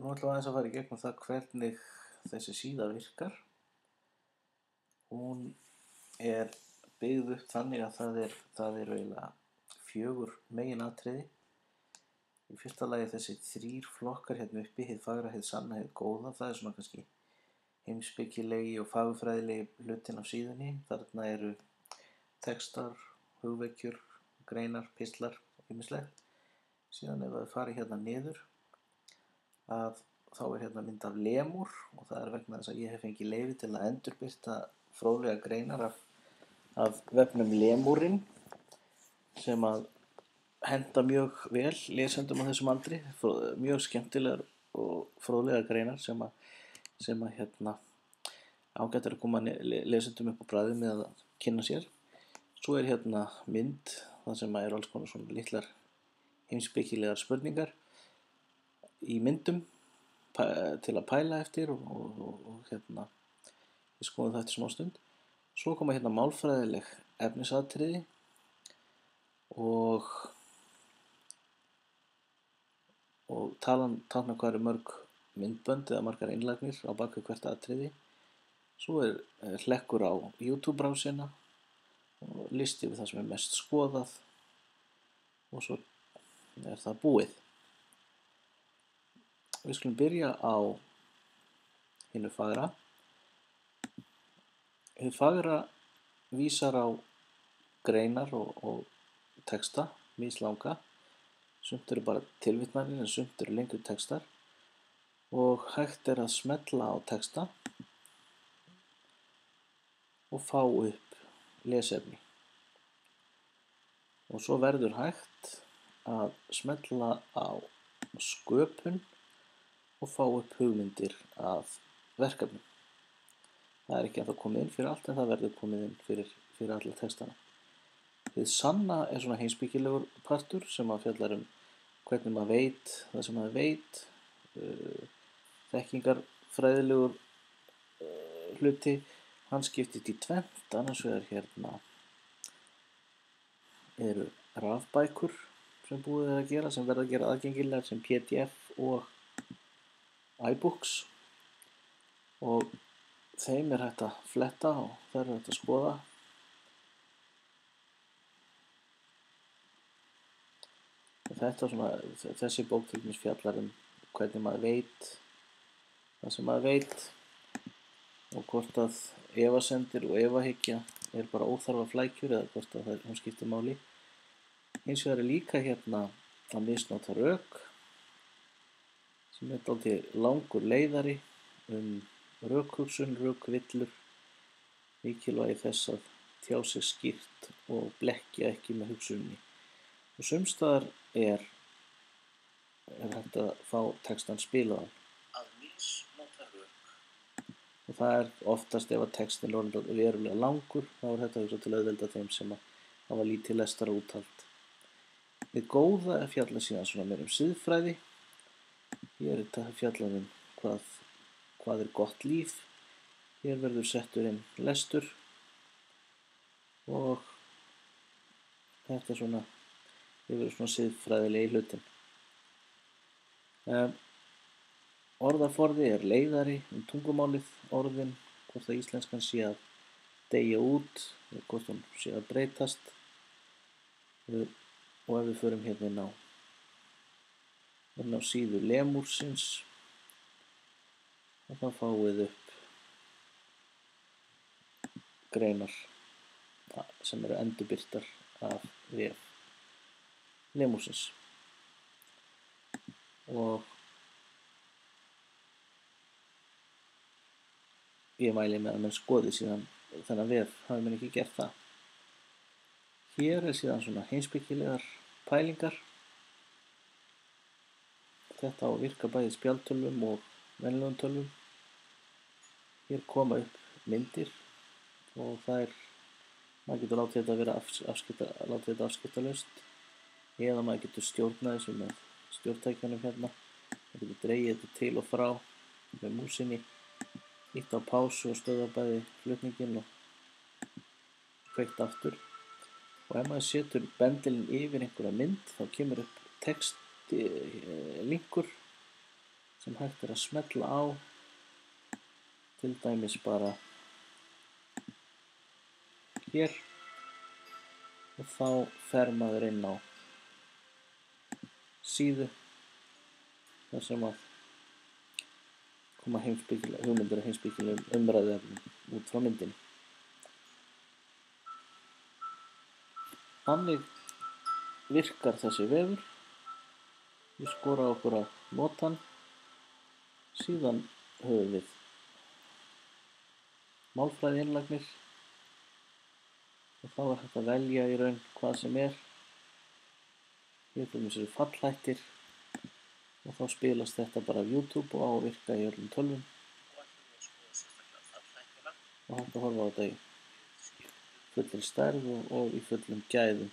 Nú ætlum við aðeins að fara í gegnum það hvernig þessi síða virkar. Hún er byggð upp þannig að það er eiginlega 4 meginatriði. Í fyrsta lagi þessi 3 flokkar hérna uppi, hið fagra, hið sanna, hið góða. Það er svona kannski heimspekilegi og fagurfræðilegi hlutin af síðunni. Þarna eru textar, hugvekjur, greinar, pistlar og ýmislegt. Síðan ef við farið hérna niður þá er hérna mynd af lemúr og það er vegna þess að ég hef fengið leyfi til að endurbirta fróðlegar greinar af vefnum Lemúrinn sem að henta mjög vel lesendum á þessum aldri, mjög skemmtilegar og fróðlegar greinar sem að hérna ágætt að koma lesendum upp á bragðið með að kynna sér. Svo er hérna mynd það sem er alls konar svona litlar heimspekilegar spurningar í myndum til að pæla eftir og hérna við skoðum það eftir smá stund. Svo koma hérna málfræðileg efnisatriði og tákna hvað eru mörg myndbönd eða margar innlagnir á bak við hvert atriði. Svo er hlekkur á YouTube-brásina og listi við það sem er mest skoðað og svo er það búið. Við skulum byrja á hinu fagra. Hið fagra vísar á greinar og texta, mislanga. Sumt eru bara tilvitnanir en sumt eru lengri textar og hægt er að smella á texta og fá upp lesefni. Og svo verður hægt að smella á sköpun og fá upp hugmyndir af verkefnum. Það er ekki að það komið inn fyrir allt en það verður komið inn fyrir alla textana. Hið sanna er svona heimspekilegur partur sem að fjallar hvernig maður veit það sem maður veit, þekkingarfræðilegur hluti, hann skiptist í tvennt, annars vegar hérna eru rafbækur sem búið að gera, sem verða að gera aðgengilegar sem PDF og iBooks og þeim er hægt að fletta og það er hægt að skoða. Þessi bók til dæmis fjallar hvernig maður veit það sem maður veit og hvort að efasemdir og efahyggja er bara óþarfa flækjur eða hvort að hún skiptir máli. Hins vegar er líka hérna að misnota rök sem er dálítið langur leiðari rökhugsun, rökvillur, mikilvægi þess að tjá sig skýrt og blekkja ekki með hugsunni. Og sums staðar er hægt að fá textann spilaðan. Að misnota rök. Og það er oftast ef að textin er verulega langur, þá er þetta hugsa til auðvelda þeim sem hafa lítið lestara úthald. Við góða er fjallað síðan svona meira siðfræði. Hér er þetta fjallað hvað er gott líf. Hér verður settur inn lestur og þetta svona yfir svona siðfræðilegi hlutin. Orðaforði er leiðari tungumálið, orðin, hvort að íslenskan sé að deyja út, hvort hún sé að breytast og ef við förum hérna inn á síðu Lemúrsins og þá fáum við upp greinar sem eru endurbirtar af vef Lemúrsins og ég mæli með að menn skoði síðan þennan vef, hafi menn ekki gert það. Hér er síðan svona heimspekilegar pælingar. Þetta á að virka bæði spjaldtölvum og venjulegum tölvum. Hér koma upp myndir og maður getur látið þetta vera afskiptalaust eða maður getur stjórnað þessu með stjórntækjunum hérna. Maður getur dregið þetta til og frá með músinni, ítt á pásu og stöðva bæði flutninginn og kveikt aftur. Og ef maður setur bendilinn yfir einhverja mynd þá kemur upp linkur sem hægt að smella á, til dæmis bara hér, og þá fer maður inn á síðu þar sem að koma hugmyndir og heimspekilegum umræðuefnum út frá myndinni. Þannig virkar þessi vefur. Ég skora á okkur að nota hann. Síðan höfum við málfræðiinnlagnir og þá er hægt að velja í raun hvað sem er. Hér til dæmis eru fallhættir og þá spilast þetta bara af YouTube og á að virka í öllum tölvum. Og hægt að horfa á þetta í fullri stærð og í fullum gæðum.